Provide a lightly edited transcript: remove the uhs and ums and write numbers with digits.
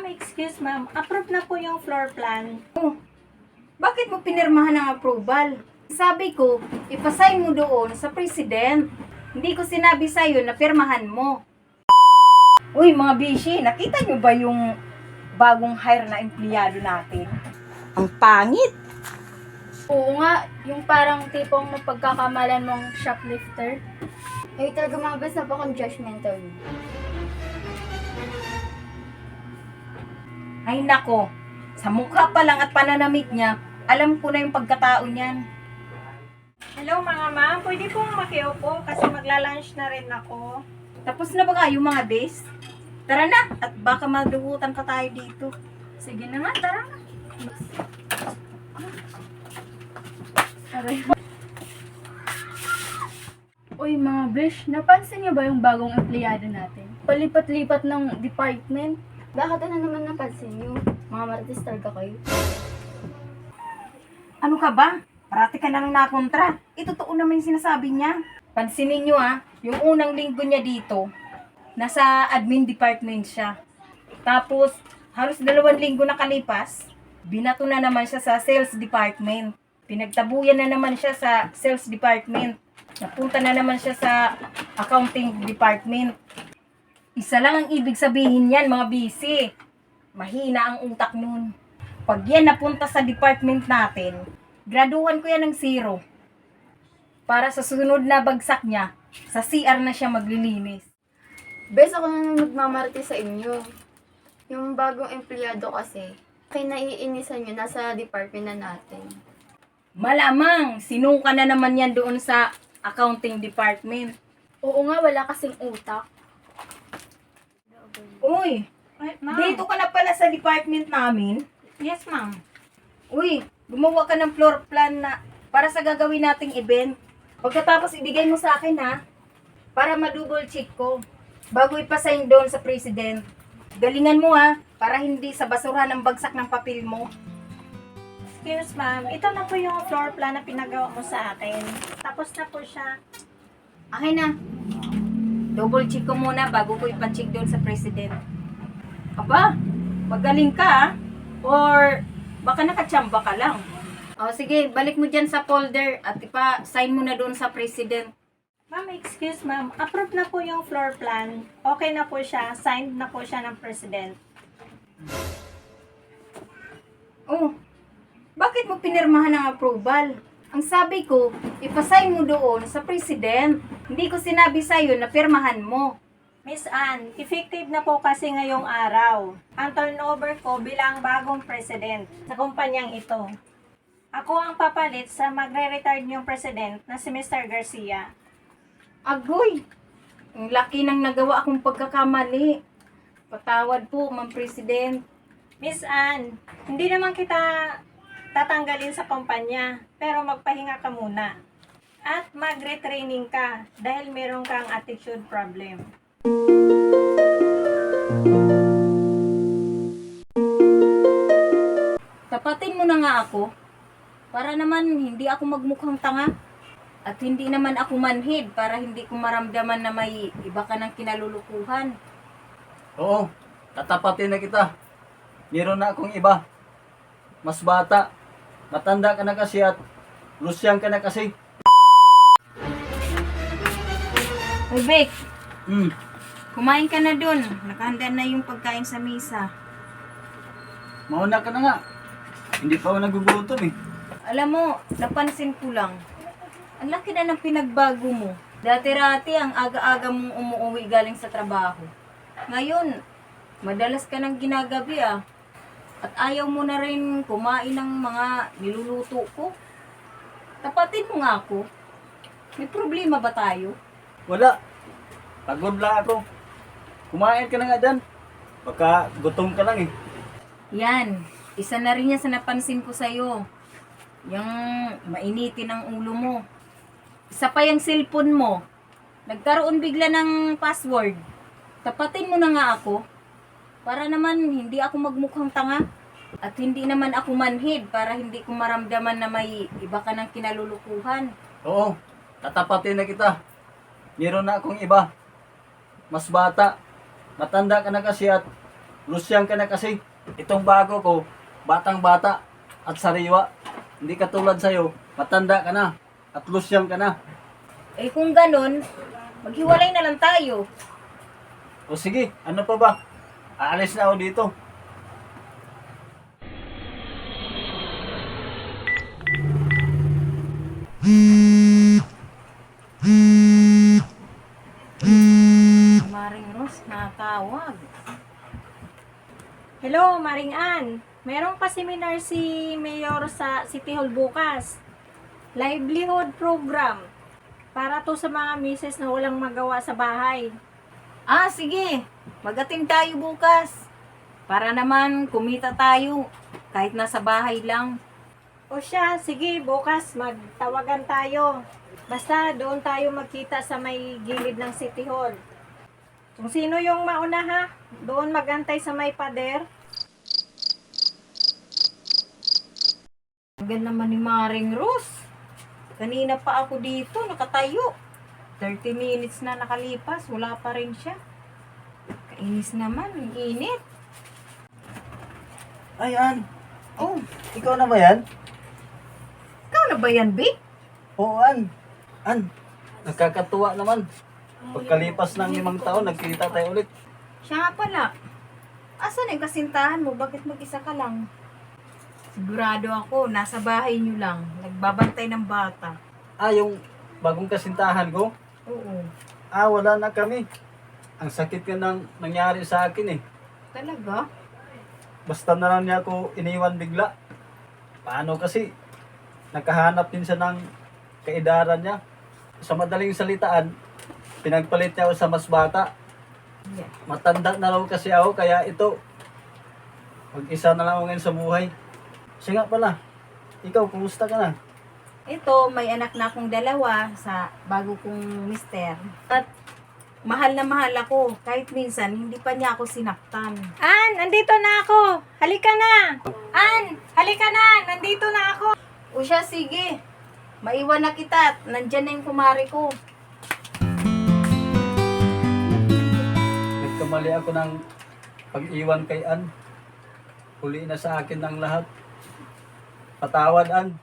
Excuse ma'am, approve na po yung floor plan. Bakit mo pinirmahan ng approval? Sabi ko, ipasign mo doon sa president. Hindi ko sinabi sa'yo na pirmahan mo. Uy, mga bishi, nakita nyo ba yung bagong hire na empleyado natin? Ang pangit! Oo nga, yung parang tipong mapagkakamalan mong shoplifter. Ay, talaga mga best, napakang judgmental. Ay nako, sa mukha pa lang at pananamit niya, alam ko na yung pagkatao niyan. Hello mga ma'am, pwede pong makiupo kasi magla-lunch na rin ako. Tapos na ba kayo mga bes? Tara na, at baka madugutan pa tayo dito. Sige na nga, tara na. Aray. Uy mga besh, napansin niyo ba yung bagong empleyado natin? Palipat-lipat ng department. Bakit ano naman napansin niyo? Mga marites talaga kayo. Ano ka ba? Parati ka na lang nakontra. Totoo naman yung sinasabi niya. Pansinin niyo yung unang linggo niya dito, nasa admin department siya. Tapos, halos 2 linggo nakalipas, binato na naman siya sa sales department. Pinagtabuyan na naman siya sa sales department. Napunta na naman siya sa accounting department. Isa lang ang ibig sabihin yan, mga busy. Mahina ang utak nun. Pag yan napunta sa department natin, graduhan ko yan ng 0. Para sa susunod na bagsak niya, sa CR na siya maglilinis. Bes, ako na nagmamarti sa inyo. Yung bagong empleyado kasi, kinaiinisan nyo, nasa department na natin. Malamang, sinuka na naman yan doon sa accounting department. Oo nga, wala kasing utak. Uy, Ay, ma'am. dito ka na pala sa department namin. Yes ma'am. Uy, gumawa ka ng floor plan na para sa gagawin nating event. Pagkatapos ibigay mo sa akin para ma-double check ko bago ipasign doon sa president. Galingan mo para hindi sa basurahan ang bagsak ng papel mo. Excuse ma'am, ito na po yung floor plan na pinagawa mo sa akin. Tapos na po siya. Akin na. Double check ko muna bago ko ipa-check doon sa president. Aba, magaling ka or baka nakachamba ka lang. O sige, balik mo dyan sa folder at ipa-sign mo na doon sa president. Ma'am, excuse ma'am, approve na po yung floor plan. Okay na po siya, signed na po siya ng president. Oh, bakit mo pinirmahan ng approval? Ang sabi ko, ipasign mo doon sa president. Hindi ko sinabi sa'yo na pirmahan mo. Miss Ann, effective na po kasi ngayong araw ang turnover ko bilang bagong president sa kumpanyang ito. Ako ang papalit sa magre-retire niyong president na si Mr. Garcia. Agoy, ang laki ng nagawa akong pagkakamali. Patawad po, Ma'am President. Miss Ann, hindi naman kita tatanggalin sa kumpanya, pero magpahinga ka muna. At magre-training ka dahil meron kang attitude problem. Tapatin mo na nga ako para naman hindi ako magmukhang tanga at hindi naman ako manhid para hindi ko maramdaman na may iba ka ng kinalulukuhan. Oo, tatapatin na kita. Meron na akong iba. Mas bata. Matanda ka na kasi at lusyang ka na kasi. Hoy, Beck, Hmm, kumain ka na dun. Nakahanda na yung pagkain sa mesa. mauna ka na nga. Hindi pa ako nagugutom eh. Alam mo, napansin ko lang. Ang laki na ng pinagbago mo. Dati-rati ang aga-aga mong umuwi galing sa trabaho. Ngayon, madalas ka nang ginagabi At ayaw mo na rin kumain ng mga niluluto ko. Tapatin mo nga ako. May problema ba tayo? Wala. Pagod lang ako. Kumain ka na nga dyan. Baka gutom ka lang eh. Yan, isa na rin yan sa napansin ko sa'yo. Yung mainitin ang ulo mo. Isa pa yung cellphone mo. Nagkaroon bigla ng password. Tapatin mo na nga ako. Para naman hindi ako magmukhang tanga. At hindi naman ako manhid para hindi ko maramdaman na may iba ka ng kinalulukuhan. Oo, tatapatin na kita. Meron na akong iba. Mas bata. Matanda ka na kasi at Lusyang ka na kasi. Itong bago ko, batang-bata at sariwa. Hindi katulad sa'yo, matanda ka na at lusyang ka na. Eh kung ganun, maghiwalay na lang tayo. O sige, ano pa ba? Aalis na ako dito. Maring Ros, natawag. Hello, Maring Ann. Meron pa seminar si Mayor sa City Hall bukas. Livelihood program. Para to sa mga misis na walang magawa sa bahay. Ah, sige. Mag-attend tayo bukas. Para naman kumita tayo. Kahit nasa bahay lang. O siya, sige, bukas magtawagan tayo. Basta doon tayo magkita sa may gilid ng City Hall. Kung sino yung mauna ha, doon magantay sa may pader. Ang ganda naman ni Maring Ros. Kanina pa ako dito, nakatayo. 30 minutes na nakalipas, wala pa rin siya. Kainis naman, ang init. Ay, An, Oh, ikaw na ba yan? ikaw na ba yan, Vic? Oo, An. An, nakakatuwa naman. Pagkalipas ng 5 taon, nagkita tayo ulit. Siya nga pala. Asan yung kasintahan mo? Bakit mag-isa ka lang? Sigurado ako, nasa bahay niyo lang. Nagbabantay ng bata. Ah, yung bagong kasintahan ko? Oo. Ah, wala na kami. Ang sakit ka nang nangyari sa akin eh. Talaga? Basta na lang niya ako iniwan bigla. Paano kasi? Nakahanap din siya ng kaedaran niya. Sa madaling salitaan, pinagpalit niya ako sa mas bata. Yeah. Matanda na raw kasi ako, kaya ito, mag-isa na lang ako ngayon sa buhay. Siya nga pala, ikaw, kumusta ka na? Ito, may anak na akong 2 sa bago kong mister. At mahal na mahal ako. Kahit minsan, hindi pa niya ako sinaktan. Ann, nandito na ako. Halika na. Ann, halika na. Nandito na ako. O siya, sige. Maiwan na kita at nandyan na yung kumari ko. Nagkamali ako ng pag-iwan kay Ann. Huli na sa akin ng lahat. Patawad, Ann.